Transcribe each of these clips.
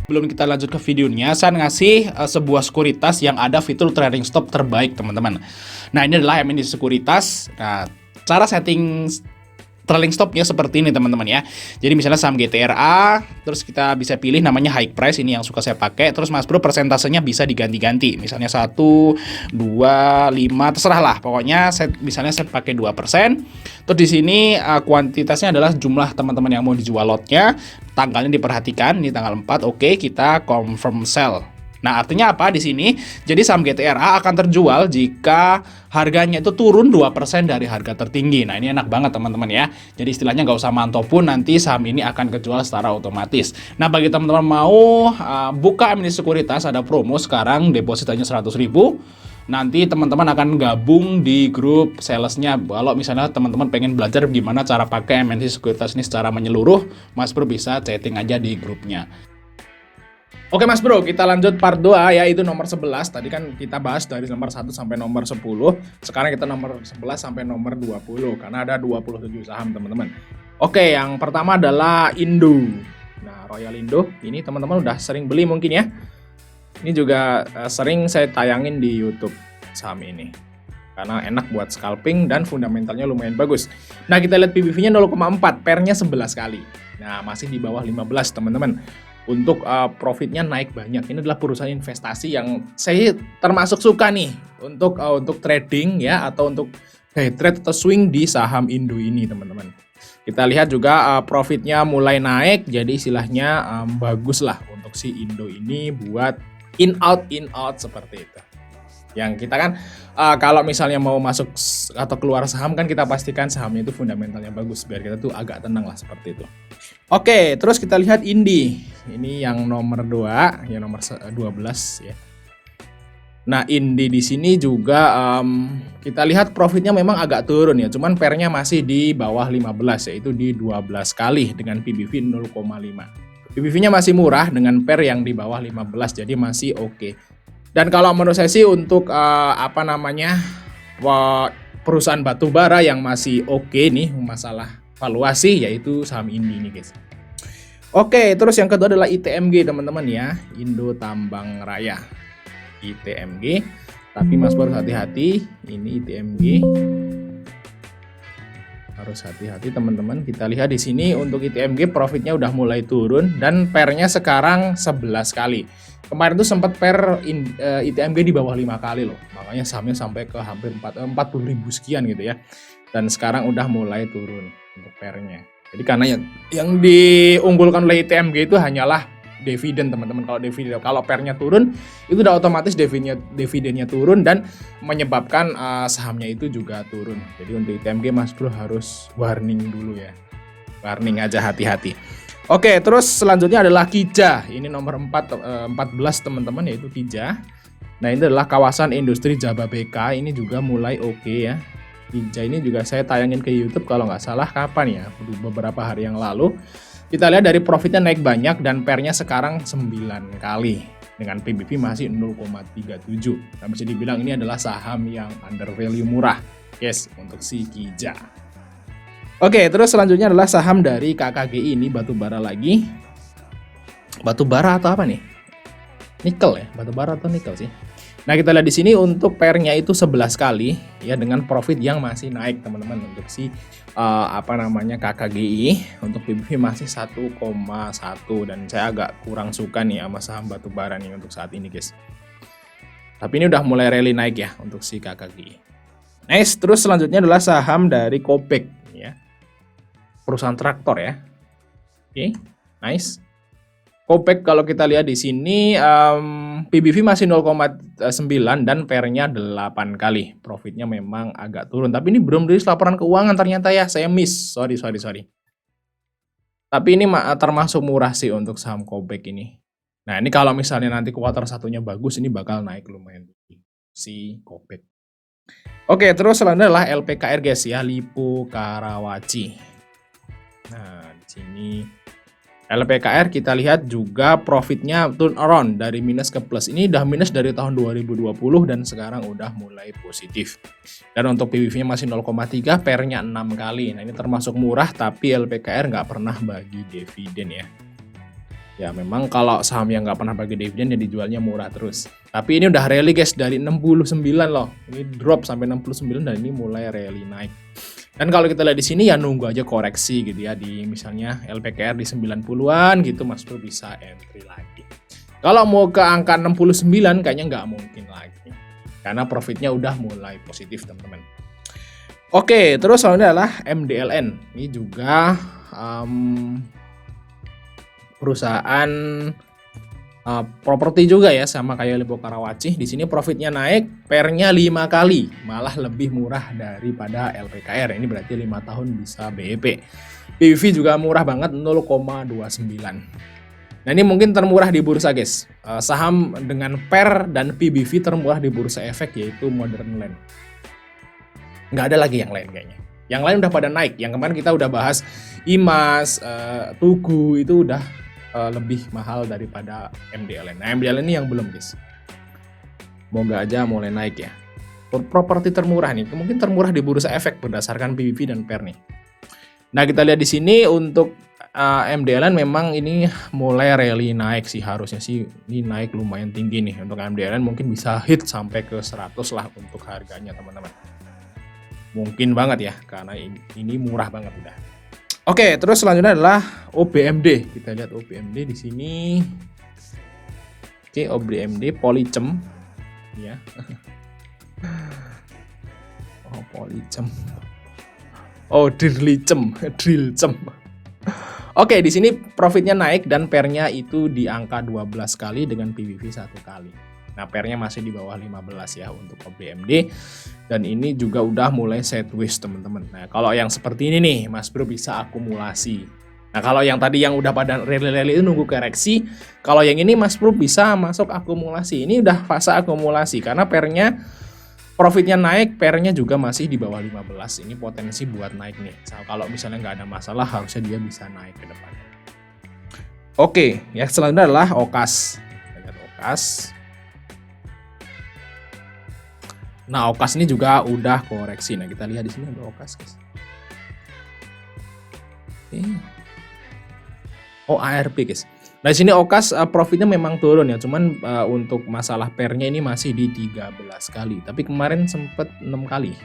Sebelum kita lanjut ke videonya, saya ngasih sebuah sekuritas yang ada fitur trading stop terbaik, teman-teman. Nah, ini adalah MND Sekuritas. Nah, cara setting trailing stopnya seperti ini, teman-teman ya. Jadi misalnya saham GTRA, terus kita bisa pilih namanya high price, ini yang suka saya pakai. Terus Mas Bro persentasenya bisa diganti-ganti. Misalnya 1, 2, 5, terserah lah. Pokoknya misalnya saya pakai 2%. Terus di sini kuantitasnya adalah jumlah teman-teman yang mau dijual lotnya. Tanggalnya diperhatikan, ini tanggal 4. Oke, kita confirm sell. Nah, artinya apa di sini? Jadi saham GTRA akan terjual jika harganya itu turun 2% dari harga tertinggi. Nah, ini enak banget teman-teman ya. Jadi istilahnya nggak usah mantau pun, nanti saham ini akan kejual secara otomatis. Nah, bagi teman-teman mau buka MND Sekuritas, ada promo sekarang, deposit hanya 100.000. Nanti teman-teman akan gabung di grup salesnya. Kalau misalnya teman-teman pengen belajar gimana cara pakai MND Sekuritas ini secara menyeluruh, Mas Bro bisa chatting aja di grupnya. Oke Mas Bro, kita lanjut part 2 yaitu nomor 11. Tadi kan kita bahas dari nomor 1 sampai nomor 10. Sekarang kita nomor 11 sampai nomor 20 karena ada 27 saham teman-teman. Oke, yang pertama adalah Indo. Nah, Royal Indo ini teman-teman udah sering beli mungkin ya. Ini juga sering saya tayangin di YouTube saham ini. Karena enak buat scalping dan fundamentalnya lumayan bagus. Nah, kita lihat PBV-nya 0,4, pairnya 11 kali. Nah, masih di bawah 15 teman-teman. Untuk profitnya naik banyak. Ini adalah perusahaan investasi yang saya termasuk suka nih untuk trading ya, atau untuk day trade atau swing di saham Indo ini teman-teman. Kita lihat juga profitnya mulai naik, jadi istilahnya bagus lah untuk si Indo ini buat in out seperti itu. Yang kita kan kalau misalnya mau masuk atau keluar saham kan kita pastikan sahamnya itu fundamentalnya bagus biar kita tuh agak tenang lah seperti itu. Oke, terus kita lihat Indi. Ini yang nomor 2, ya nomor 12 ya. Nah, Indi di sini juga kita lihat profitnya memang agak turun ya, cuman pairnya masih di bawah 15 yaitu di 12 kali dengan PBV 0,5. PBV-nya masih murah dengan pair yang di bawah 15, jadi masih oke. Dan kalau menurut saya sih untuk perusahaan batubara yang masih oke nih masalah valuasi yaitu saham Indi nih guys. Oke, terus yang kedua adalah ITMG teman-teman ya, Indo Tambang Raya. ITMG, tapi Mas Bro hati-hati, ini ITMG. Harus hati-hati teman-teman. Kita lihat di sini untuk ITMG profitnya udah mulai turun dan pairnya sekarang 11 kali. Kemarin tuh sempat pair ITMG di bawah 5 kali loh. Makanya sahamnya sampai ke hampir 40.000 sekian gitu ya. Dan sekarang udah mulai turun untuk pairnya. Jadi karena yang diunggulkan oleh ITMG itu hanyalah dividen teman-teman. Kalau pairnya turun itu udah otomatis dividennya turun dan menyebabkan sahamnya itu juga turun. Jadi untuk ITMG Mas Bro harus warning dulu ya. Warning aja, hati-hati. Oke, terus selanjutnya adalah Kija. Ini nomor 14 teman-teman yaitu Kija. Nah, ini adalah kawasan industri Jababeka. Ini juga mulai oke ya. Kija ini juga saya tayangin ke YouTube kalau nggak salah kapan ya, beberapa hari yang lalu. Kita lihat dari profitnya naik banyak dan pairnya sekarang 9 kali dengan PBV masih 0,37. Nah, bisa dibilang ini adalah saham yang under value murah, yes, untuk si Kija. Oke, terus selanjutnya adalah saham dari KKGI, ini batubara lagi. Batubara atau apa nih? Nikel ya, batubara atau nikel sih. Nah, kita lihat di sini untuk pairnya itu 11 kali ya dengan profit yang masih naik teman-teman untuk si KKGI. Untuk PBV masih 1,1 dan saya agak kurang suka nih sama saham batubara nih untuk saat ini, guys. Tapi ini udah mulai rally naik ya untuk si KKGI. Next, terus selanjutnya adalah saham dari Kopek ya. Perusahaan traktor ya. Oke, nice. Kopek kalau kita lihat di sini PBV masih 0,9 dan pairnya 8 kali. Profitnya memang agak turun. Tapi ini belum rilis laporan keuangan ternyata ya. Saya miss. Sorry. Tapi ini termasuk murah sih untuk saham Kopek ini. Nah, ini kalau misalnya nanti kuartal satunya bagus, ini bakal naik lumayan si Kopek. Oke, terus selanjutnya adalah LPKR guys ya, Lipo Karawaci. Nah, di sini LPKR kita lihat juga profitnya turn around dari minus ke plus. Ini udah minus dari tahun 2020 dan sekarang udah mulai positif. Dan untuk PBV-nya masih 0,3, pairnya 6 kali. Nah, ini termasuk murah tapi LPKR nggak pernah bagi dividen ya. Ya memang kalau saham yang nggak pernah bagi dividen ya dijualnya murah terus. Tapi ini udah rally guys dari 69 loh. Ini drop sampai 69 dan ini mulai rally naik. Dan kalau kita lihat di sini ya nunggu aja koreksi gitu ya di misalnya LPKR di 90-an gitu Mas Bro bisa entry lagi. Kalau mau ke angka 69 kayaknya nggak mungkin lagi. Karena profitnya udah mulai positif teman-teman. Oke, terus selanjutnya adalah MDLN. Ini juga perusahaan properti juga ya, sama kayak Lippo Karawaci. Di sini profitnya naik, pernya 5 kali, malah lebih murah daripada LPKR. Ini berarti 5 tahun bisa BEP. PBV juga murah banget 0,29. Nah ini mungkin termurah di bursa guys. Saham dengan PER dan PBV termurah di bursa efek yaitu Modern Land. Nggak ada lagi yang lain kayaknya. Yang lain udah pada naik. Yang kemarin kita udah bahas IMAS, Tugu itu udah lebih mahal daripada MDLN. Nah MDLN ini yang belum guys. Moga aja mulai naik ya. Properti termurah nih, mungkin termurah di bursa efek berdasarkan PBV dan PER nih. Nah kita lihat di sini untuk MDLN memang ini mulai rally naik sih, harusnya sih ini naik lumayan tinggi nih. Untuk MDLN mungkin bisa hit sampai ke 100 lah untuk harganya teman-teman. Mungkin banget ya karena ini murah banget udah. Oke, terus selanjutnya adalah OBMD. Kita lihat OBMD di sini. Oke, OBMD Polychem ya. Oh, Polychem. Oh, Drilchem. Oke, di sini profitnya naik dan pernya itu di angka 12 kali dengan PBV 1 kali. Nah, pernya masih di bawah 15 ya untuk OBMD. Dan ini juga udah mulai sideways teman-teman. Nah, kalau yang seperti ini nih, Mas Bro bisa akumulasi. Nah, kalau yang tadi yang udah pada rally-rally itu nunggu koreksi. Kalau yang ini Mas Bro bisa masuk akumulasi. Ini udah fase akumulasi karena pernya profitnya naik, pernya juga masih di bawah 15. Ini potensi buat naik nih. Kalau misalnya nggak ada masalah, harusnya dia bisa naik ke depan. Oke, ya selanjutnya adalah OKAS. Lihat OKAS. Nah, OKAS ini juga udah koreksi. Nah, kita lihat di sini ada OKAS, guys. Oke. Oh, ARP, guys. Nah, di sini OKAS profitnya memang turun ya, cuman untuk masalah pernya ini masih di 13 kali. Tapi kemarin sempat 6 kali.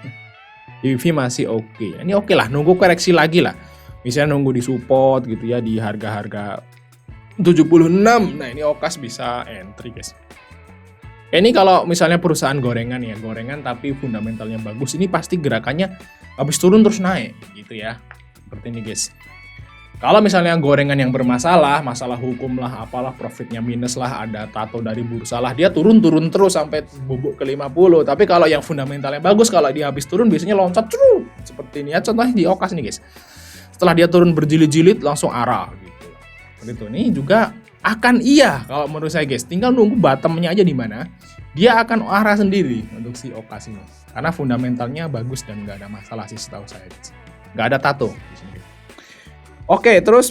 PBV masih oke. Ini oke lah, nunggu koreksi lagi lah. Misalnya nunggu di support gitu ya di harga-harga 76. Nah, ini OKAS bisa entry, guys. Ini kalau misalnya perusahaan gorengan ya, gorengan tapi fundamentalnya bagus, ini pasti gerakannya habis turun terus naik gitu ya. Seperti ini guys. Kalau misalnya gorengan yang bermasalah, masalah hukum lah, apalah, profitnya minus lah, ada tato dari bursa lah, dia turun terus sampai bubuk ke 50. Tapi kalau yang fundamentalnya bagus, kalau dia habis turun biasanya loncat seperti ini ya. Contohnya di OKAS nih guys. Setelah dia turun berjilid-jilid langsung arah gitu. Begitu. Ini juga akan iya kalau menurut saya guys, tinggal nunggu bottomnya aja di mana, dia akan arah sendiri untuk si OKAS ini karena fundamentalnya bagus dan nggak ada masalah sih setahu saya, nggak ada tato di sini. Oke, terus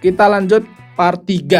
kita lanjut part 3